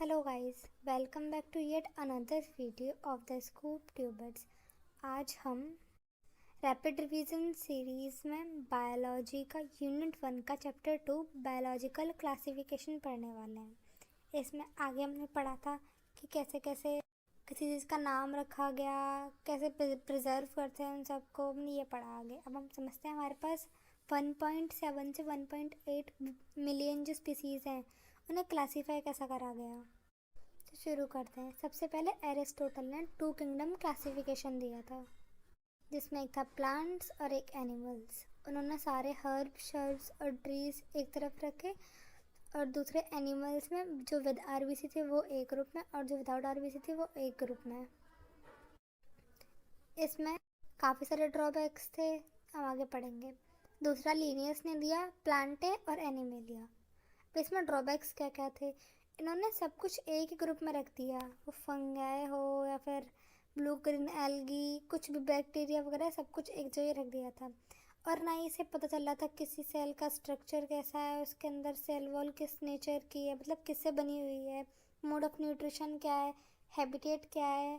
Hello guys, welcome back to yet another video of the scoop tubers. आज हम rapid revision series में biology का unit 1 का chapter 2 biological classification पढ़ने वाले हैं। इसमें आगे हमने पढ़ा था कि कैसे कैसे किसी चीज़ का नाम रखा गया, कैसे प्रिजर्व करते हैं उन सबको, हमने ये पढ़ा आगे। अब हम समझते हैं हमारे पास 1.7 से 1.8 मिलियन जो स्पीसीज़ हैं उन्हें क्लासीफाई कैसा करा गया। तो शुरू करते हैं। सबसे पहले एरिस्टोटल ने 2 किंगडम क्लासिफिकेशन दिया था, जिसमें एक था प्लांट्स और एक एनिमल्स। उन्होंने सारे हर्ब, शर्ब्स और ट्रीज एक तरफ रखे और दूसरे एनिमल्स में जो विद आरबीसी थे वो एक ग्रुप में और जो विदाउट आरबीसी थे वो एक ग्रुप में। इसमें काफ़ी सारे ड्रॉबैक्स थे, हम आगे पढ़ेंगे। दूसरा लीनियस ने दिया प्लांटे और एनिमेलिया। तो इसमें ड्रॉबैक्स क्या क्या थे, इन्होंने सब कुछ एक ही ग्रुप में रख दिया, वो फंगाई हो या फिर ब्लू ग्रीन एल्गी, कुछ भी बैक्टीरिया वगैरह सब कुछ एक जगह रख दिया था। और ना ही इसे पता चल रहा था किसी सेल का स्ट्रक्चर कैसा है, उसके अंदर सेल वॉल किस नेचर की है, मतलब किससे बनी हुई है, मोड ऑफ न्यूट्रिशन क्या है, हैबिटेट क्या है,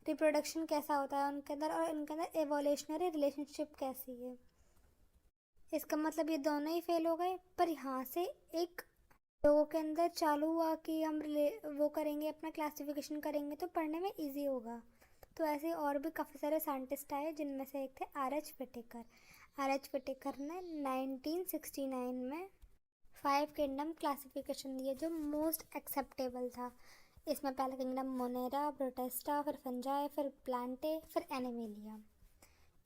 रिप्रोडक्शन कैसा होता है उनके अंदर, और इनके अंदर एवोल्यूशनरी रिलेशनशिप कैसी है। इसका मतलब ये दोनों ही फेल हो गए। पर यहाँ से एक लोगों के अंदर चालू हुआ कि हम वो करेंगे, अपना क्लासिफिकेशन करेंगे तो पढ़ने में इजी होगा। तो ऐसे और भी काफ़ी सारे साइंटिस्ट आए, जिनमें से एक थे आर.एच. व्हिटेकर। आर.एच. व्हिटेकर ने 1969 में 5 किंगडम क्लासिफिकेशन दिया, जो मोस्ट एक्सेप्टेबल था। इसमें पहला किंगडम मोनेरा, प्रोटेस्टा, फिर फंजाई, फिर प्लांटे, फिर एनिमेलिया।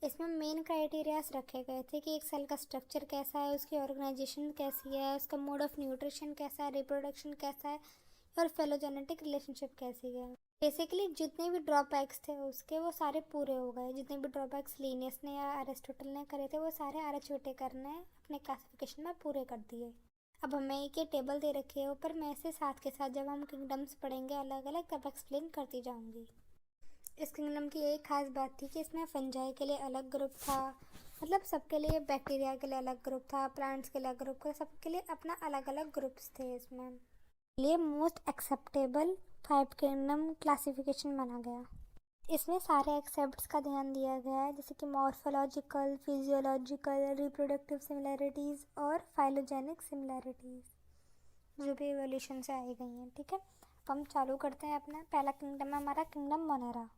इसमें मेन क्राइटेरियाज रखे गए थे कि एक सेल का स्ट्रक्चर कैसा है, उसकी ऑर्गेनाइजेशन कैसी है, उसका मोड ऑफ न्यूट्रिशन कैसा है, रिप्रोडक्शन कैसा है और फेलोजेनेटिक रिलेशनशिप कैसी है। बेसिकली जितने भी ड्रॉबैक्स थे उसके वो सारे पूरे हो गए। जितने भी ड्रॉबैक्स लीनियस ने या एरिस्टोटल ने करे थे वो सारे आर.एच. व्हिटेकर ने अपने क्लासिफिकेशन में पूरे कर दिए। अब हमें एक ये टेबल दे रखी है ऊपर, मैं इसे साथ के साथ जब हम किंगडम्स पढ़ेंगे अलग अलग तब एक्सप्लेन करती जाऊँगी। इस किंगडम की एक खास बात थी कि इसमें फंजाई के लिए अलग ग्रुप था, मतलब सबके लिए, बैक्टीरिया के लिए अलग ग्रुप था, प्लांट्स के लिए अलग ग्रुप था, सबके लिए अपना अलग अलग ग्रुप्स थे। इसमें ये मोस्ट एक्सेप्टेबल 5 किंगडम क्लासिफिकेशन माना गया। इसमें सारे एक्सेप्ट्स का ध्यान दिया गया है, जैसे कि मॉर्फोलॉजिकल, फिजियोलॉजिकल, रिप्रोडक्टिव सिमिलैरिटीज़ और फाइलोजेनिक सिमिलैरिटीज़ जो भी एवोल्यूशन से आई गई हैं। ठीक है, तो हम चालू करते हैं। अपना पहला किंगडम है हमारा किंगडम मोनेरा।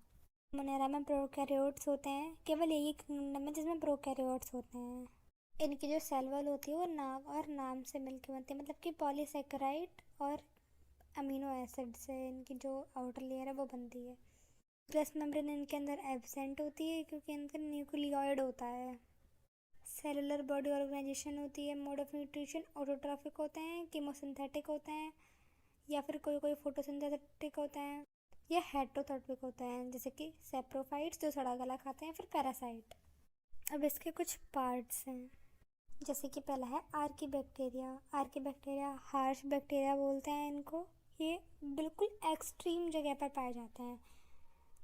मोनेरा में प्रोकैरियोट्स होते हैं, केवल यही किंगडम है जिसमें प्रोकैरियोट्स होते हैं। इनकी जो सेल वॉल होती है वो नाव और नाम से मिलकर बनती है, मतलब कि पॉलीसेकेराइड और अमीनो एसिड से इनकी जो आउटर लेयर है वो बनती है। प्लस मेम्ब्रेन इनके अंदर एब्सेंट होती है क्योंकि इनका न्यूक्लियोइड होता है। सेलुलर बॉडी ऑर्गेनाइजेशन होती है। मोड ऑफ न्यूट्रिशन ऑटोट्रॉफिक होते हैं, कीमोसिंथेटिक होते हैं, या फिर कोई कोई फोटोसिंथेटिक होते हैं, या हेटरोट्रॉपिक होते हैं, जैसे कि सेप्रोफाइट्स जो सड़ा गला खाते हैं, फिर पैरासाइट। अब इसके कुछ पार्ट्स हैं, जैसे कि पहला है आर्कीबैक्टीरिया। आर्कीबैक्टीरिया हार्श बैक्टीरिया बोलते हैं इनको। ये बिल्कुल एक्सट्रीम जगह पर पाए जाते हैं,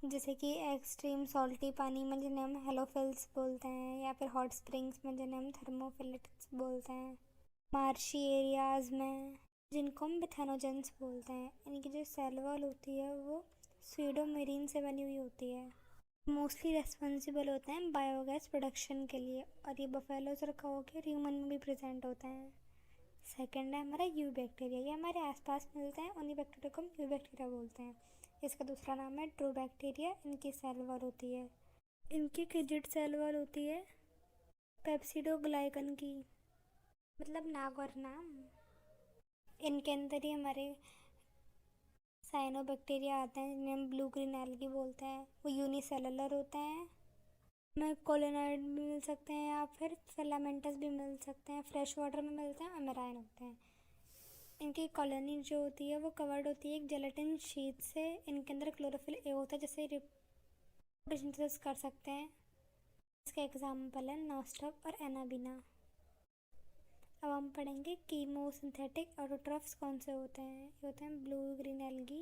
जैसे कि एक्सट्रीम सॉल्टी पानी में जिन्हें हम हेलोफिल्स बोलते हैं, या फिर हॉट स्प्रिंग्स में जिन्हें हम थर्मोफिल्स बोलते हैं, मार्शी एरियाज़ में जिनको हम बिथेनोजेंस बोलते हैं। इनकी जो सेल वॉल होती है वो स्यूडोमेरीन से बनी हुई होती है। मोस्टली रेस्पॉन्सिबल होते हैं बायोगैस प्रोडक्शन के लिए, और ये बफेलोज और काऊ के ह्यूमन में भी प्रेजेंट होते हैं। सेकेंड है हमारा यू बैक्टीरिया। ये हमारे आसपास मिलते हैं, उन्हीं बैक्टीरिया को हम यू बैक्टीरिया बोलते हैं। इसका दूसरा नाम है ट्रू बैक्टीरिया। इनकी सेल वॉल होती है, इनकी रिजिड सेल वॉल होती है पेप्सिडोग्लाइकन की, मतलब नाग और नाम। इनके अंदर ही हमारे साइनोबैक्टीरिया आते हैं, जिन्हें हम ब्लू ग्रीन एल्गी बोलते हैं। वो यूनिसेलुलर होते हैं, हमें कोलोनॉइड भी मिल सकते हैं या फिर फिलामेंटस भी मिल सकते हैं। फ्रेश वाटर में मिलते हैं और मेराइन होते हैं। इनकी कॉलोनी जो होती है वो कवर्ड होती है एक जेलेटिन शीट से। इनके अंदर क्लोरोफिल ए होता है, जिससे रिप्रोडक्शन कर सकते हैं। इसका एग्जाम्पल है नॉस्टॉक और एनाबीना। अब हम पढ़ेंगे कीमोसिंथेटिक ऑटोट्रॉफ्स कौन से होते हैं। ये होते हैं ब्लू ग्रीन एल्गी।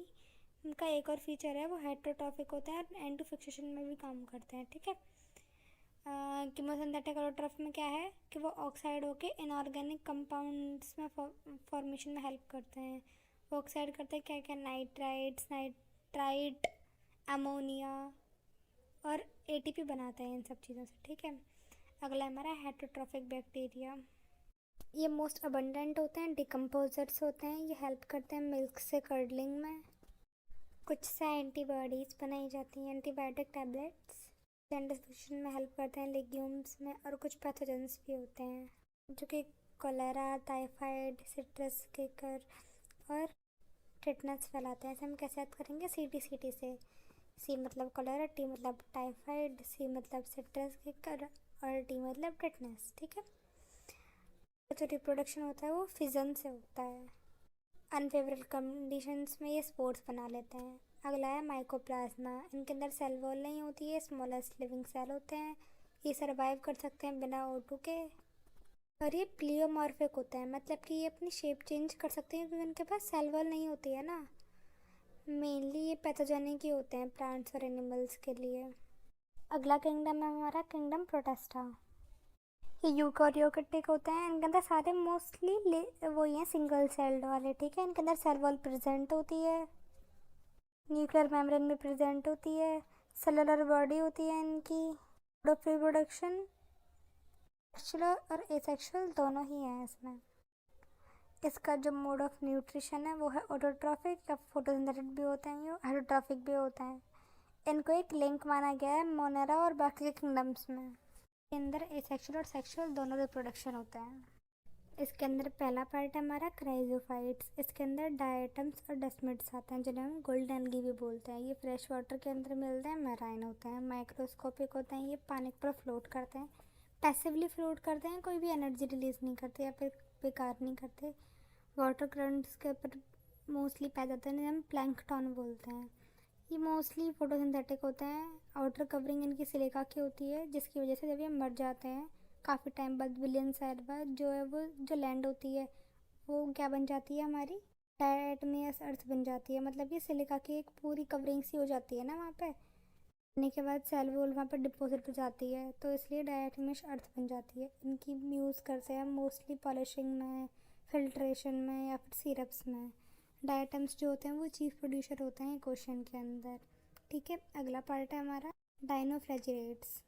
इनका एक और फीचर है, वो हेटरोट्रॉफिक होते हैं और एंड टू फिक्सेशन में भी काम करते हैं। ठीक है, कीमोसिंथेटिक ऑटोट्रॉफ में क्या है कि वो ऑक्साइड होके इनऑर्गेनिक कंपाउंड्स में फॉर्मेशन में हेल्प करते हैं। वो ऑक्साइड करते हैं क्या क्या, नाइट्राइट, अमोनिया और एटीपी बनाते हैं इन सब चीज़ों से, ठीक है। अगला हमारा हेटरोट्रॉफिक बैक्टीरिया। ये मोस्ट अबंडेंट होते हैं, डिकम्पोजर्स होते हैं, ये हेल्प करते हैं मिल्क से कर्डलिंग में। कुछ से एंटीबॉडीज़ बनाई जाती हैं, एंटीबायोटिक टैबलेट्स डिस्ट्रीब्यूशन में हेल्प करते हैं लेग्यूम्स में। और कुछ पैथोजेंस भी होते हैं जो कि कोलेरा, टाइफाइड, सिट्रस केकर और टिटनस फैलाते हैं। ऐसे हम कैसे याद करेंगे, सीटी से। सी मतलब कोलेरा, टी मतलब टाइफाइड, सी मतलब सिट्रस केकर और टी मतलब टिटनस, ठीक है। जो रिप्रोडक्शन होता है वो फिजन से होता है। अनफेवरेबल कंडीशंस में ये स्पोर्स बना लेते हैं। अगला है माइकोप्लाज्मा। इनके अंदर सेल वॉल नहीं होती है, स्मॉलेस्ट लिविंग सेल होते हैं। ये सर्वाइव कर सकते हैं बिना O2 के। और ये प्लियोमॉर्फिक होते हैं, मतलब कि ये अपनी शेप चेंज कर सकते हैं क्योंकि इनके पास सेल वॉल नहीं होती है ना। मेनली ये पैथोजेनिक ही होते हैं प्लांट्स और एनिमल्स के लिए। अगला किंगडम है हमारा किंगडम प्रोटेस्टा। ये यूकैरियोटिक होते हैं, इनके अंदर सारे मोस्टली वही हैं सिंगल सेल्ड वाले, ठीक है। इनके अंदर सेल वॉल प्रेजेंट होती है, न्यूक्लियर मेम्ब्रेन में प्रेजेंट होती है, सेलुलर बॉडी होती है इनकी। मोड ऑफ रिप्रोडक्शन सेक्सुअल और एसेक्सुअल दोनों ही हैं इसमें। इसका जो मोड ऑफ न्यूट्रिशन है वो है ऑटोट्रॉफिक या फोटोसिंथेटिक भी होते हैं, ये हाइड्रोट्रॉफिक भी होते हैं। इनको एक लिंक माना गया है मोनेरा और बाकी के किंगडम्स में। इसके अंदर एसेक्सुअल और सेक्सुअल दोनों रिप्रोडक्शन होते हैं। इसके अंदर पहला पार्ट है हमारा क्राइजोफाइट्स। इसके अंदर डायटम्स और डस्मिड्स आते हैं जिन्हें हम गोल्डन एल्गी भी बोलते हैं। ये फ्रेश वाटर के अंदर मिलते हैं, मैराइन होते हैं, माइक्रोस्कोपिक होते हैं, ये पानी पर फ्लोट करते हैं, पैसिवली फ्लोट करते हैं, कोई भी एनर्जी रिलीज नहीं करते या फिर बेकार नहीं करते। वाटर करंट्स के ऊपर मोस्टली पैदा होते हैं, जिन्हें हम प्लैंकटन बोलते हैं। ये मोस्टली फोटोसिंथेटिक होते हैं। आउटर कवरिंग इनकी सिलिका की होती है, जिसकी वजह से जब ये मर जाते हैं काफ़ी टाइम बाद, बिलियन साल बाद, जो है वो जो लैंड होती है वो क्या बन जाती है, हमारी डायटमियस अर्थ बन जाती है। मतलब ये सिलिका की एक पूरी कवरिंग सी हो जाती है ना वहाँ पे, बनने के बाद सेल वॉल वहाँ पर डिपोजिट हो जाती है, तो इसलिए डायटमियस अर्थ बन जाती है। इनकी यूज़ करते हैं मोस्टली पॉलिशिंग में, फिल्ट्रेशन में या फिर सिरप्स में। डायटम्स जो होते हैं वो चीफ प्रोड्यूसर होते हैं क्वेश्चन के अंदर, ठीक है। अगला पार्ट है हमारा डाइनोफ्लैजिलेट्स।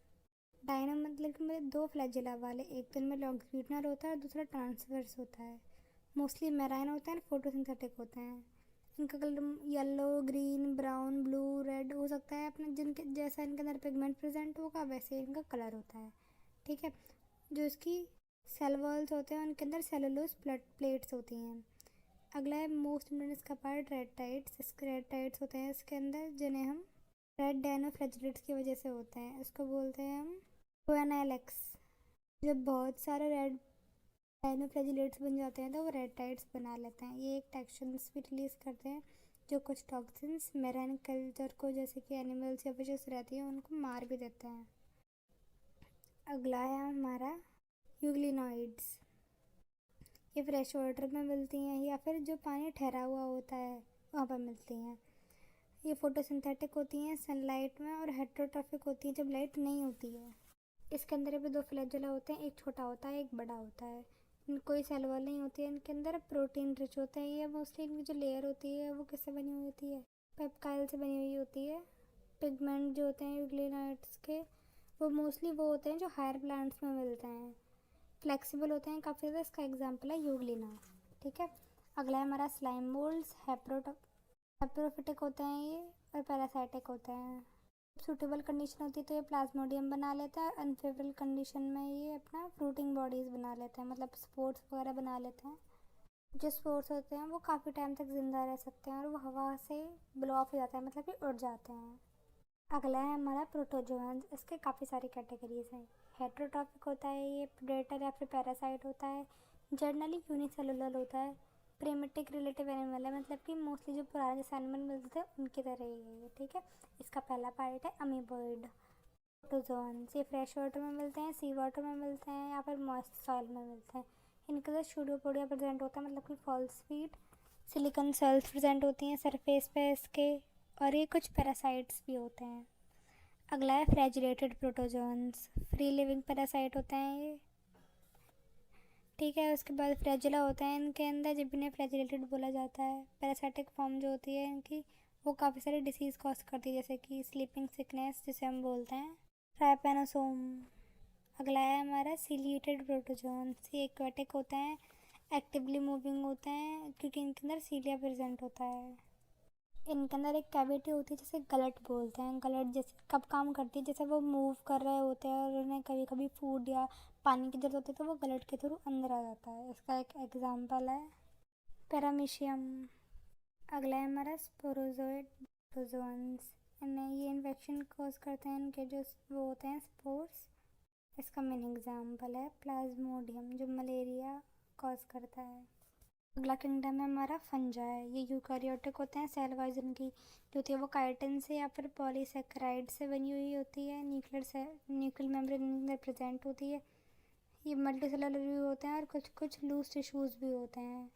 डायना मतलब कि मेरे दो फ्लैजिला वाले, एक तो इनमें लॉन्गिट्यूडनल होता है और दूसरा ट्रांसवर्स होता है। मोस्टली मैराइन होते हैं, फोटोसिंथेटिक होते हैं। इनका colour yellow, green, brown, blue, red हो सकता है, अपने जिनके जैसा इनके अंदर पिगमेंट प्रेजेंट होगा वैसे इनका कलर होता है, ठीक है। जो इसकी सेल वॉल्स होते हैं उनके अंदर सेलुलोज प्लेट्स होती हैं। अगला है मोस्ट इम्पोर्टेंट इसका पार्ट रेड टाइड्स। इसके रेड टाइड्स होते हैं इसके अंदर, जिन्हें हम रेड डायनोफ्लैजिलेट्स की वजह से होते हैं। इसको बोलते हैं हम ONLX। जब बहुत सारे रेड डायनोफ्लैजिलेट्स बन जाते हैं तो वो रेड टाइड्स बना लेते हैं। ये एक टॉक्सिन्स भी रिलीज़ करते हैं, जो कुछ टॉक्सिन्स मेराइन कल्चर को, जैसे कि एनिमल्स या फिशेस रहती हैं, उनको मार भी देते हैं। अगला है हमारा यूग्लिनॉइड्स। ये फ्रेश वाटर में मिलती हैं या फिर जो पानी ठहरा हुआ होता है वहाँ पर मिलती हैं। ये फोटोसिंथेटिक होती हैं सनलाइट में और हेट्रोट्रॉफिक होती हैं जब लाइट नहीं होती है। इसके अंदर भी दो फ्लैजेला होते हैं, एक छोटा होता है एक बड़ा होता है। कोई सेल वॉल नहीं होती है इनके अंदर, प्रोटीन रिच होते हैं ये। मोस्टली इनकी जो लेयर होती है वो किससे बनी हुई होती है, पेप्टाइल से बनी हुई होती है। पिगमेंट जो होते हैं यूग्लिनाइड्स के वो मोस्टली वो होते हैं जो हायर प्लांट्स में मिलते हैं, फ्लेक्सिबल होते हैं काफ़ी ज़्यादा। इसका एग्जाम्पल है यूग्लिना, ठीक है। अगला है हमारा स्लाइम मोल्ड्स। हैप्रोफिटिक होते हैं ये और पैरासाइटिक होते हैं। सूटेबल कंडीशन होती है तो ये प्लाज्मोडियम बना लेता है, अनफेवरेबल कंडीशन में ये अपना फ्रूटिंग बॉडीज़ बना लेते हैं, मतलब स्पोर्स वगैरह बना लेते हैं। जो स्पोर्स होते हैं वो काफ़ी टाइम तक ज़िंदा रह सकते हैं और वो हवा से ब्लो ऑफ हो जाते हैं, मतलब कि उड़ जाते हैं। अगला है हमारा प्रोटोजोआन्स। इसके काफ़ी सारी कैटेगरीज हैं। हेट्रोट्रॉफिक होता है ये, प्रेडेटर या फिर पैरासाइट होता है, जनरली यूनिसेलुलर होता है, प्रिमिटिव रिलेटिव एनिमल है, मतलब कि मोस्टली जो पुराने जैसे एनिमल मिलते थे उनकी तरह ही है ये, ठीक है। इसका पहला पार्ट है अमीबॉइड। प्रोटोजोआन्स ये फ्रेश वाटर में मिलते हैं, सी वाटर में मिलते हैं या फिर मॉइस्ट सॉइल में मिलते हैं। इनके अंदर सूडोपोडिया प्रेजेंट होता है, मतलब कि false feet silicon cells present होती हैं सरफेस पे इसके, और ये कुछ पैरासाइट्स भी होते हैं। अगला है flagellated protozoans. Free living parasite होते हैं ये, ठीक है। उसके बाद फ्लैजेला होता है इनके अंदर, जब इन्हें फ्लैजिलेटेड बोला जाता है। पैरासाइटिक फॉर्म जो होती है इनकी, वो काफ़ी सारी डिसीज़ कॉज करती है, जैसे कि स्लीपिंग सिकनेस जिसे हम बोलते हैं। ट्राइपेनोसोम। अगला है हमारा सिलिएटेड प्रोटोजोन्स। ये एक्वाटिक होते हैं, एक्टिवली मूविंग होते हैं, क्योंकि इनके अंदर सीलिया प्रेजेंट होता है। इनके अंदर एक कैविटी होती है जिसे गलट बोलते हैं। गलट जैसे कब काम करती है, जैसे वो मूव कर रहे होते हैं और उन्हें कभी कभी फूड या पानी की जरूरत होती है, तो वो गलट के थ्रू अंदर आ जाता है। इसका एक एग्जाम्पल है पैरामीशियम। अगला है हमारा स्पोरोजोइड प्रोटोजोन्स। इन्हें ये इन्फेक्शन कॉज करते हैं, इनके जो वो होते हैं स्पोर्स। इसका मेन एग्जाम्पल है प्लाज्मोडियम, जो मलेरिया कॉज करता है। अगला किंगडम है हमारा फंजाई। ये यूकारियोटिक होते हैं। सेल वाइज इनकी जो होती है वो काइटिन से या फिर पॉलीसेकेराइड से बनी हुई होती है। न्यूक्लियर मेम्ब्रेन इनके अंदर प्रेजेंट होती है। ये मल्टीसेलुलर भी होते हैं और कुछ कुछ लूज टिश्यूज़ भी होते हैं।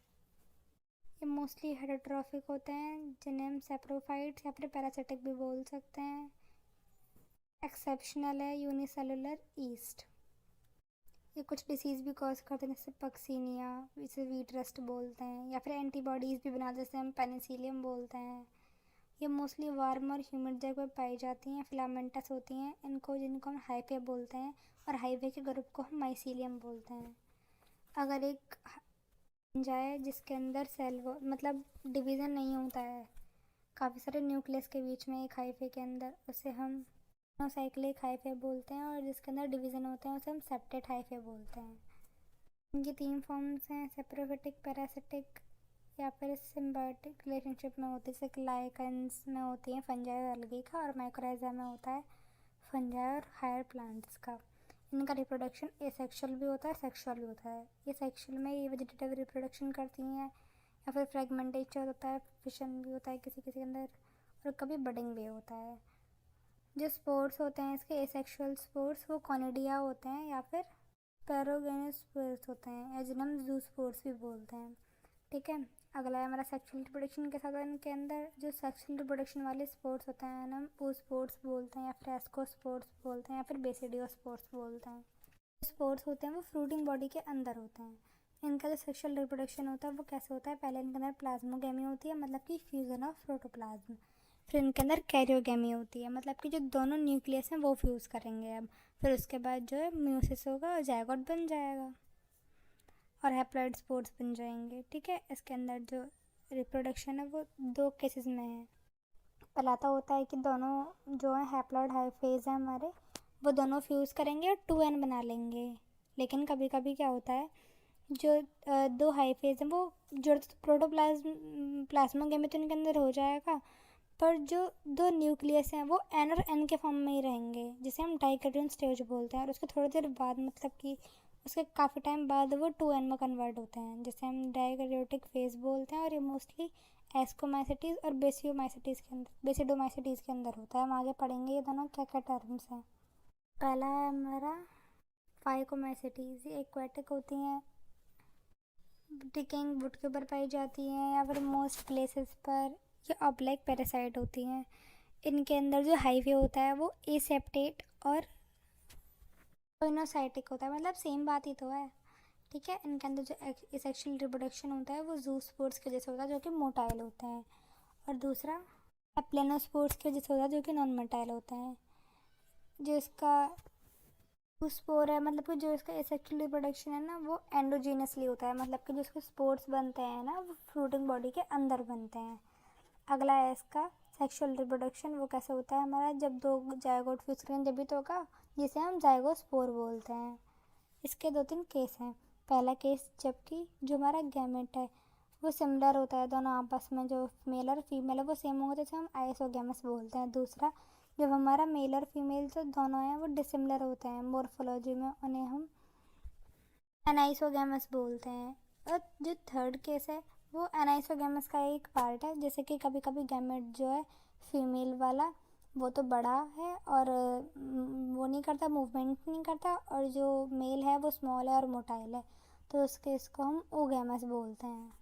ये मोस्टली हेटरोट्रॉफिक होते हैं, जिन्हें हम सेप्रोफाइट्स या फिर पैरासिटिक भी बोल सकते हैं। एक्सेप्शनल है यूनिसेलुलर ईस्ट। ये कुछ डिसीज़ भी कॉज करते हैं, जैसे पक्सीनिया, इसे वीट रस्ट बोलते हैं, या फिर एंटीबॉडीज़ भी बनाते हैं, जैसे हम पेनिसिलियम बोलते हैं। ये मोस्टली वार्म और ह्यूमिड जगह पर पाई जाती हैं। फिलामेंटस होती हैं जिनको हम हाइफे बोलते हैं, और हाइफे के ग्रुप को हम माइसीलियम बोलते हैं। अगर एक जाए जिसके अंदर सेल मतलब डिवीज़न नहीं होता है काफ़ी सारे न्यूक्लियस के बीच में एक हाइफे के अंदर, उसे हम मोनोसाइक्लिक हाइफे बोलते हैं। और जिसके अंदर डिवीज़न होते हैं उसे हम सेप्टेट हाइफे बोलते हैं। इनकी 3 फॉर्म्स हैं, सेप्रोफिटिक, पैरासिटिक या फिर सिम्बायोटिक रिलेशनशिप में होती है, जैसे लाइकेंस में होती है फंजाई और अलगी का, और माइकोराइजा में होता है फंजाई और हायर प्लांट्स का। इनका रिप्रोडक्शन एसेक्सुअल भी होता है, सेक्सुअल भी होता है। ये सेक्सुअल में ये वेजिटेटिव रिप्रोडक्शन करती हैं, या फिर फ्रेगमेंटेशन होता है, फिशन भी होता है किसी किसी के अंदर, और कभी बडिंग भी होता है। जो स्पोर्स होते हैं इसके एसेक्सुअल स्पोर्स, वो कॉनिडिया होते हैं या फिर पैरोगेनस स्पोर्स होते हैं, जिन्हें हम जू स्पोर्स भी बोलते हैं। ठीक है। अगला है हमारा सेक्सुअल रिप्रोडक्शन के साथ इनके अंदर जो सेक्सुअल रिप्रोडक्शन वाले स्पोर्स होते हैं हम वो स्पोर्स बोलते हैं, या फिर एस्को स्पोर्स बोलते हैं, या फिर बेसिडियो स्पोर्स बोलते हैं। स्पोर्स होते हैं वो फ्रूटिंग बॉडी के अंदर होते हैं। इनका जो सेक्सुअल रिप्रोडक्शन होता है वो कैसे होता है, पहले इनके अंदर प्लाज्मोगेमी होती है, मतलब कि फ्यूज़न ऑफ प्रोटोप्लाज्म। फिर इनके अंदर कैरियोगेमी होती है, मतलब कि जो दोनों न्यूक्लियस हैं वो फ्यूज़ करेंगे अब। फिर उसके बाद जो है म्यूसिस होगा और जायगोट बन जाएगा और हैप्लॉइड स्पोर्स बन जाएंगे। ठीक है। इसके अंदर जो रिप्रोडक्शन है वो 2 केसेस में है। पहला तो होता है कि दोनों जो है हैप्लॉइड हाइफेज है हमारे, वो दोनों फ्यूज़ करेंगे और 2n बना लेंगे। लेकिन कभी कभी क्या होता है, जो 2 हाइफेज हैं वो जुड़ प्लाज्मोगेमी तो इनके अंदर हो जाएगा, पर जो 2 न्यूक्लियस हैं वो एन और एन के फॉर्म में ही रहेंगे, जिसे हम डाइकोटोन स्टेज बोलते हैं। और उसके थोड़ी देर बाद, मतलब कि उसके काफ़ी टाइम बाद वो 2n में कन्वर्ट होते हैं, जिसे हम डाइकोटोटिक फेज बोलते हैं। और ये मोस्टली एस्कोमाइसिटीज़ और बेसिडोमाइसिटीज़ के अंदर होता है। हम आगे पढ़ेंगे ये दोनों क्या क्या टर्म्स हैं। पहला है हमारा फाइकोमाइसिटीज़। ये एक्वाटिक होती हैं, डिकेइंग वुड के ऊपर पाई जाती हैं, या फिर मोस्ट प्लेसेस पर। ये ऑब्लाइक पैरासाइट होती हैं। इनके अंदर जो हाइवे होता है वो एसेप्टेट और कोइनोसाइटिक होता है, मतलब सेम बात ही तो है। ठीक है। इनके अंदर जो एसेक्सुअल रिप्रोडक्शन होता है वो जू स्पोर्स की वजह से होता है, जो कि मोटाइल होते हैं। और दूसरा एप्लेनोस्पोर्स की वजह से होता है, जो कि नॉन मोटाइल होते हैं। जो इसका स्पोर है, मतलब कि जो इसका एसेक्सुअल रिप्रोडक्शन है ना वो एंडोजीनसली होता है, मतलब कि जो इसके स्पोर्स बनते हैं ना वो फ्रूटिंग बॉडी के अंदर बनते हैं। अगला है इसका सेक्सुअल रिप्रोडक्शन। वो कैसे होता है हमारा, जब 2 जायगोट फ्यूज करें जब भी तो होगा, जिसे हम जायगोस्पोर बोलते हैं। इसके 2-3 केस हैं। पहला केस, जबकि जो हमारा गैमेट है वो सिमिलर होता है, दोनों आपस में जो मेल और फीमेल है वो सेम होंगे, जैसे हम आइसोगैमस बोलते हैं। दूसरा, जब हमारा मेल और फीमेल जो दोनों हैं वो डिसिमिलर होते हैं मोर्फोलॉजी में, उन्हें हम एनाइसोगैमस बोलते हैं। और जो थर्ड केस है वो एनाइसोगैमस का एक पार्ट है, जैसे कि कभी कभी गैमेट जो है फीमेल वाला वो तो बड़ा है और वो नहीं करता, मूवमेंट नहीं करता, और जो मेल है वो स्मॉल है और मोटाइल है, तो उस केस को हम ओगैमस बोलते हैं।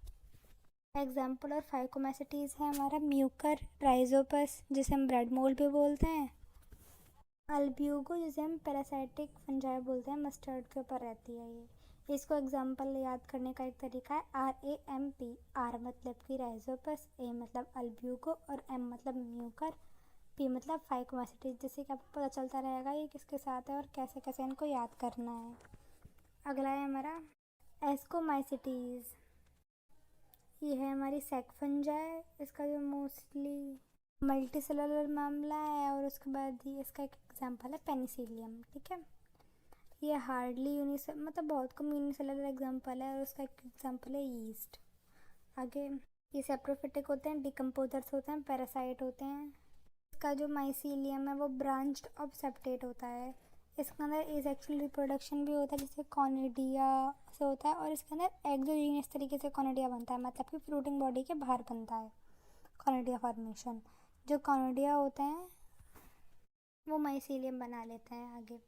एग्जाम्पल और फाइकोमैसिटीज़ है हमारा म्यूकर राइजोपस, जिसे हम ब्रेड मोल्ड भी बोलते हैं। अल्ब्यूगो, जिसे हम पैरासाइटिक फंजाई बोलते हैं, मस्टर्ड के ऊपर रहती है ये। इसको एग्जाम्पल याद करने का एक तरीका है RAMP। आर मतलब कि राइजोपस, ए मतलब अल्ब्यूको और एम मतलब म्यूकर, पी मतलब फाइकोमाइसिटीज, जिससे कि आपको पता चलता रहेगा ये किसके साथ है और कैसे कैसे इनको याद करना है। अगला है हमारा एस्कोमाइसिटीज। ये है हमारी सेक्फंजाई। इसका जो मोस्टली मल्टी सेलुलर मामला है, और उसके बाद ही इसका एक एग्जांपल है पेनिसिलियम। ठीक है, ये हार्डली मतलब बहुत कम यूनिसेलुलर एग्जांपल है, और उसका एक एग्जांपल है यीस्ट। आगे ये सेप्रोफिटिक होते हैं, डिकम्पोजर्स होते हैं, पैरासाइट होते हैं। इसका जो माइसीलियम है वो ब्रांच्ड ऑफ सेप्टेट होता है। इसके अंदर एसेक्सुअल रिप्रोडक्शन भी होता है, जिससे कॉनिडिया से होता है, और इसके अंदर एक्सोजीनियस तरीके से कॉनिडिया बनता है, मतलब कि फ्रूटिंग बॉडी के बाहर बनता है कॉनिडिया फॉर्मेशन। जो कॉनिडिया होते हैं वो माइसीलियम बना लेते हैं। आगे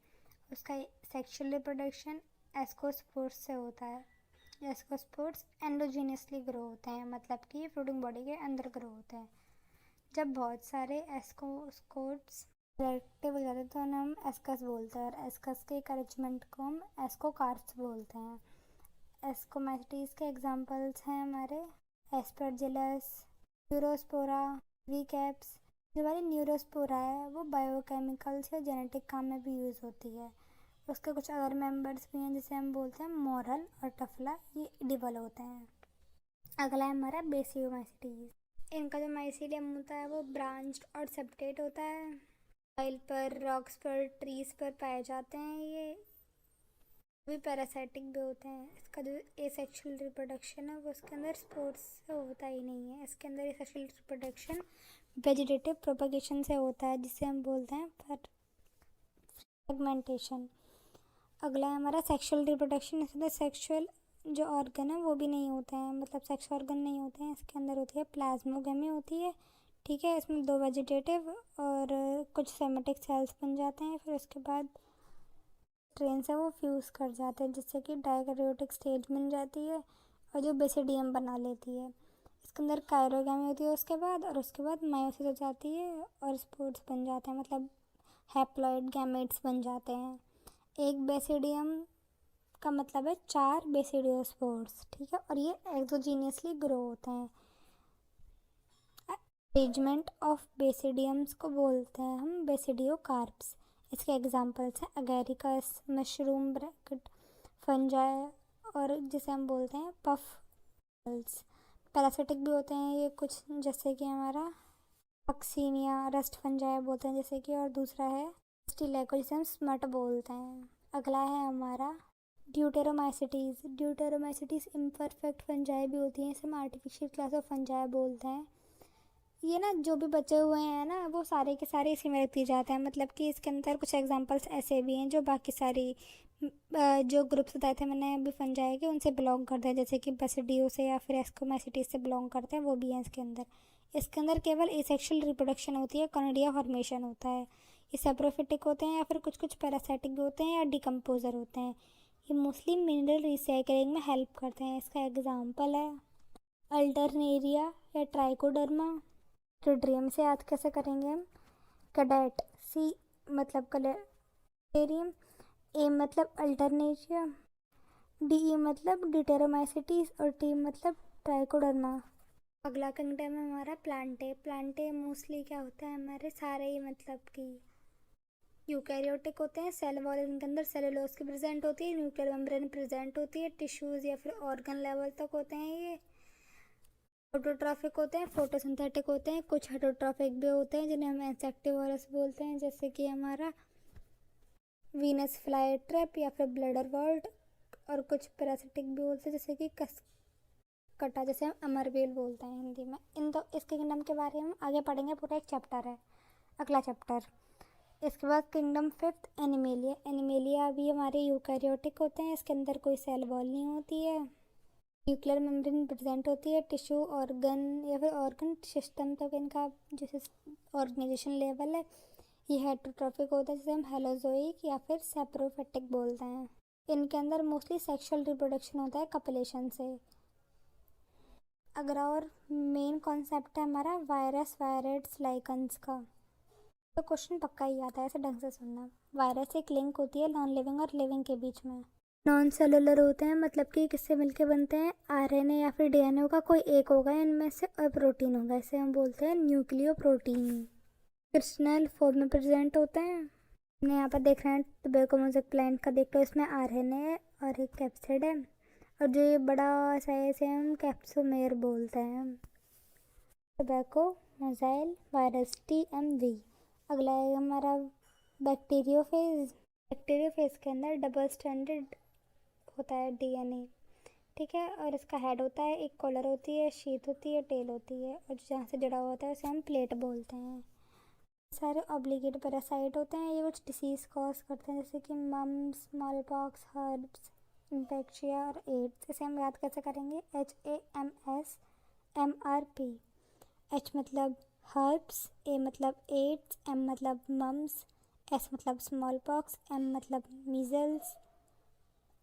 उसका सेक्सुअल रिप्रोडक्शन एस्कोस्पोर्स से होता है। एस्कोस्पोर्स एंडोजीनियसली ग्रो होते हैं, मतलब कि फ्रूटिंग बॉडी के अंदर ग्रो होते हैं। जब बहुत सारे एस्कोस्पोर्स एक्टिव हो जाते हैं तो उन्हें हम एस्कस बोलते हैं, और एस्कस के एक अरेंजमेंट को हम एस्कोकार्प्स बोलते हैं। एस्कोमाइसिटीज के एग्जांपल्स हैं हमारे एस्परजिलस, न्यूरोस्पोरा, वीकैप्स। जो हमारी न्यूरोस्पोरा है वो बायोकेमिकल से जेनेटिक काम में भी यूज़ होती है। उसके कुछ अदर मेंबर्स भी हैं जिसे हम बोलते हैं मोरल और टफला, ये डिवल होते हैं। अगला है हमारा बेसियोमाइसिटीज। इनका जो माइसीलियम होता है वो ब्रांच्ड और सेप्टेट होता है। सॉइल पर, रॉक्स पर, ट्रीज पर पाए जाते हैं। ये भी पैरासाइटिक भी होते हैं। इसका जो एसेक्सुअल रिप्रोडक्शन है वो इसके अंदर स्पोर्स से होता ही नहीं है। इसके अंदर एसेक्सुअल रिप्रोडक्शन वेजिटेटिव प्रोपगेशन से होता है, जिसे हम बोलते हैं फ्रेगमेंटेशन। अगला है हमारा सेक्सुअल रिप्रोडक्शन। इसके अंदर सेक्सुअल जो ऑर्गन है वो भी नहीं होते हैं, मतलब सेक्स ऑर्गन नहीं होते हैं। इसके अंदर होती है प्लाज्मोगेमी होती है। ठीक है, इसमें 2 वेजिटेटिव और कुछ सेमेटिक सेल्स बन जाते हैं। फिर उसके बाद ट्रेन से वो फ्यूज़ कर जाते हैं, जिससे कि डाइकैरियोटिक स्टेज बन जाती है और जो बेसिडियम बना लेती है। इसके अंदर कायरोगेमी होती है उसके बाद, और उसके बाद मायोसिस हो जाती है और स्पोर्स बन जाते हैं, मतलब हैप्लॉइड गैमेट्स बन जाते हैं। एक बेसिडियम का मतलब है 4 बेसिडियोस्पोर्स। ठीक है, और ये एक्सोजीनियसली ग्रो होते हैं। अरेंजमेंट ऑफ बेसिडियम्स को बोलते हैं हम बेसिडियोकार्प्स। इसके एग्जांपल्स हैं अगेरिकस, मशरूम, ब्रैकेट फंजाई, और जिसे हम बोलते हैं पफ। पैरासिटिक भी होते हैं ये कुछ, जैसे कि हमारा पक्सीनिया, रस्ट फंजाई बोलते हैं जैसे कि, और दूसरा है स्टिलेको जिसे हम स्मट बोलते हैं। अगला है हमारा ड्यूटेरोमाइसिटीज। ड्यूटेरोमाइसिटीज इम्परफेक्ट फंजाई भी होती हैं, इसे हम आर्टिफिशियल क्लास ऑफ फंजाई बोलते हैं। ये ना जो भी बचे हुए हैं ना वो सारे के सारे इसी में रख दिए जाते हैं, मतलब कि इसके अंदर कुछ एग्जांपल्स ऐसे भी हैं जो बाकी सारी जो ग्रुप्स बताए थे मैंने अभी फंजाई के, उनसे बिलोंग करते हैं, जैसे कि बेसिडियो से या फिर एस्कोमाइसिटीज से बिलोंग करते हैं, वो भी हैं इसके अंदर। इसके अंदर केवल एसेक्सुअल रिप्रोडक्शन होती है, कॉनिडिया फॉर्मेशन होता है। ये सेप्रोफिटिक होते हैं या फिर कुछ कुछ पैरासाइटिक भी होते हैं या डिकम्पोजर होते हैं। ये मोस्टली मिनरल रिसाइकलिंग में हेल्प करते हैं। इसका एग्जाम्पल है अल्टरनेरिया या ट्राइकोडर्मा। ट्रिड्रियम से याद कैसे करेंगे हम? कैडेट, सी मतलब कलेरियम, ए मतलब अल्टरनेरिया, डी मतलब डिटेरोमाइसिटीज, और टी मतलब ट्राइकोडर्मा। अगला किंगडम है हमारा प्लांटे। प्लांटे मोस्टली क्या होता है हमारे सारे ही, मतलब कि यूकैरियोटिक होते हैं। सेल वॉल इनके अंदर सेलुलोज की प्रेजेंट होती है, न्यूक्लियर मेम्ब्रेन प्रेजेंट होती है, टिश्यूज़ या फिर ऑर्गन लेवल तक होते हैं। ये फोटोट्रॉफिक होते हैं, फोटोसिंथेटिक होते हैं, कुछ हेटरोट्रॉफिक भी होते हैं जिन्हें हम इंसेक्टिवोरस बोलते हैं, जैसे कि हमारा वीनस फ्लाई ट्रैप या फिर ब्लैडर वॉल्ट, और कुछ पैरासिटिक भी होते हैं जैसे कि कटा, जैसे हम अमरबेल बोलते हैं हिंदी में। इन दो इसके किंगडम के बारे में हम आगे पढ़ेंगे, पूरा एक चैप्टर है, अगला चैप्टर। इसके बाद किंगडम फिफ्थ एनिमेलिया। एनिमेलिया भी हमारे यूकैरियोटिक होते हैं, इसके अंदर कोई सेल वॉल नहीं होती है, न्यूक्लियर मेम्ब्रेन प्रेजेंट होती है, टिश्यू ऑर्गन या फिर ऑर्गन सिस्टम तक इनका जैसे ऑर्गेनाइजेशन लेवल है। ये हेटरोट्रॉफिक होता है जिसे हम हेलोजोइक या फिर सेप्रोफिटिक बोलते हैं। इनके अंदर मोस्टली सेक्सुअल रिप्रोडक्शन होता है कपलेशन से। अगला और मेन कॉन्सेप्ट है हमारा वायरस वायरेट्स लाइकन्स का। तो क्वेश्चन पक्का ही आता है, ऐसे ढंग से सुनना। वायरस एक लिंक होती है नॉन लिविंग और लिविंग के बीच में। नॉन सेलुलर होते हैं, मतलब कि किससे मिलके बनते हैं, आरएनए या फिर डीएनए का कोई एक होगा इनमें से और प्रोटीन होगा, इसे हम बोलते हैं न्यूक्लियो प्रोटीन। क्रिस्टल फॉर्म में प्रेजेंट होते हैं। हमने यहाँ पर देख रहे हैं टोबैको मोज़ेक प्लांट का, देख लो इसमें आरएनए और एक कैप्सिड है, और जो ये बड़ा सा है इसे हम कैप्सोमेर बोलते हैं। Tobacco mosaic virus TMV। अगला है हमारा बैक्टीरियोफेज। बैक्टीरियोफेज के अंदर डबल स्टैंडर्ड होता है DNA, ठीक है, और इसका हेड होता है, एक कॉलर होती है, शीथ होती है, टेल होती है, और जहाँ से जुड़ा हुआ होता है उसे हम प्लेट बोलते हैं। सारे ऑब्लिगेट पैरासाइट होते हैं, ये कुछ डिसीज़ कॉज करते हैं जैसे कि मम्स, स्मॉल पॉक्स, हर्ब्स, इन्फेक्शिया और एड्स। इसे हम याद कैसे करेंगे, HAMSMRP। H मतलब हर्ब्स, A मतलब एड्स, M मतलब मम्स, S मतलब स्मॉल पॉक्स, M मतलब मीजल्स,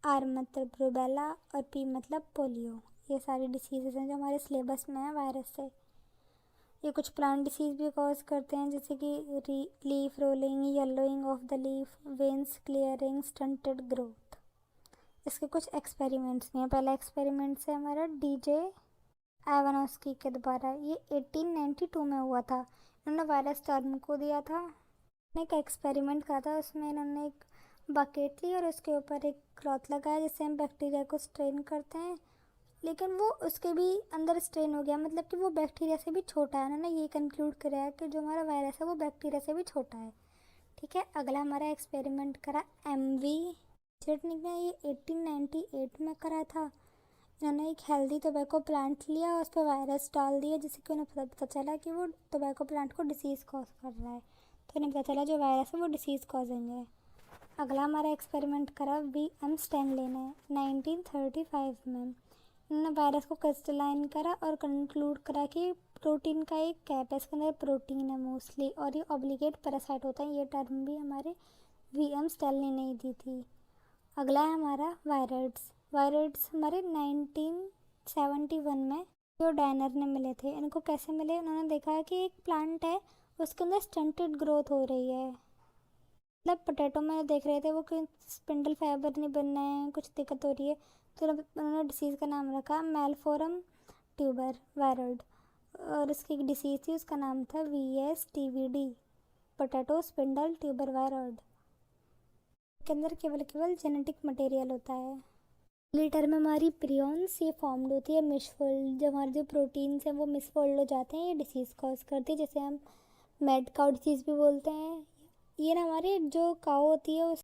R मतलब रूबेला और P मतलब पोलियो। ये सारी डिसीज़ हैं जो हमारे सिलेबस में है वायरस से। ये कुछ प्लांट डिसीज़ भी कॉज करते हैं जैसे कि leaf rolling, yellowing of the leaf, veins clearing, stunted growth. इसके कुछ एक्सपेरिमेंट्स भी हैं। पहला एक्सपेरिमेंट है हमारा DJ एवानोस्की के द्वारा, ये 1892 में हुआ था। इन्होंने वायरस टर्म को दिया था, एक एक्सपेरिमेंट करा था, उसमें इन्होंने एक बकेट ली और उसके ऊपर एक क्लॉथ लगाया जिससे हम बैक्टीरिया को स्ट्रेन करते हैं, लेकिन वो उसके भी अंदर स्ट्रेन हो गया, मतलब कि वो बैक्टीरिया से भी छोटा है। उन्होंने ये कंक्लूड करा है कि जो हमारा वायरस है वो बैक्टीरिया से भी छोटा है, ठीक है। अगला हमारा एक्सपेरिमेंट करा MV जेटनिक ने, ये 1898 में करा था। इन्होंने एक हेल्दी टोबैको प्लांट लिया और उस पर वायरस डाल दिया, जिससे कि उन्हें पता चला कि वो टोबैको प्लांट को डिसीज़ कॉज कर रहा है, तो उन्हें पता चला जो वायरस है वो डिसीज़ कॉजिंग है। अगला हमारा एक्सपेरिमेंट करा VM स्टैनले ने 1935 में। उन्होंने वायरस को क्रिस्टलाइन करा और कंक्लूड करा कि प्रोटीन का एक कैप है, इसके अंदर प्रोटीन है मोस्टली, और ये ऑब्लिगेट पैरासाइट होता है। ये टर्म भी हमारे VM स्टैनले ने ही दी थी। अगला है हमारा वायरड्स। वायरड्स हमारे 1971 में जो डायनर ने मिले थे। इनको कैसे मिले, उन्होंने देखा कि एक प्लांट है उसके अंदर स्टंटेड ग्रोथ हो रही है, मतलब पोटैटो में देख रहे थे वो कि स्पिंडल फाइबर नहीं बन रहे हैं, कुछ दिक्कत हो रही है, तो उन्होंने डिसीज़ का नाम रखा मेलफोरम ट्यूबर वायरड, और उसकी एक डिसीज़ थी उसका नाम था VSTVD, पोटैटो स्पिंडल ट्यूबर वायरड। के अंदर केवल जेनेटिक मटेरियल होता है। लीटर में हमारी प्रियॉन्स ये फॉर्म्ड होती है मिसफोल्ड, जब हमारे जो प्रोटीन्स हैं वो मिसफोल्ड हो जाते हैं, ये डिसीज़ कॉज करती है, जैसे हम मैड काउ डिसीज़ भी बोलते हैं। ये ना हमारी जो काउ होती है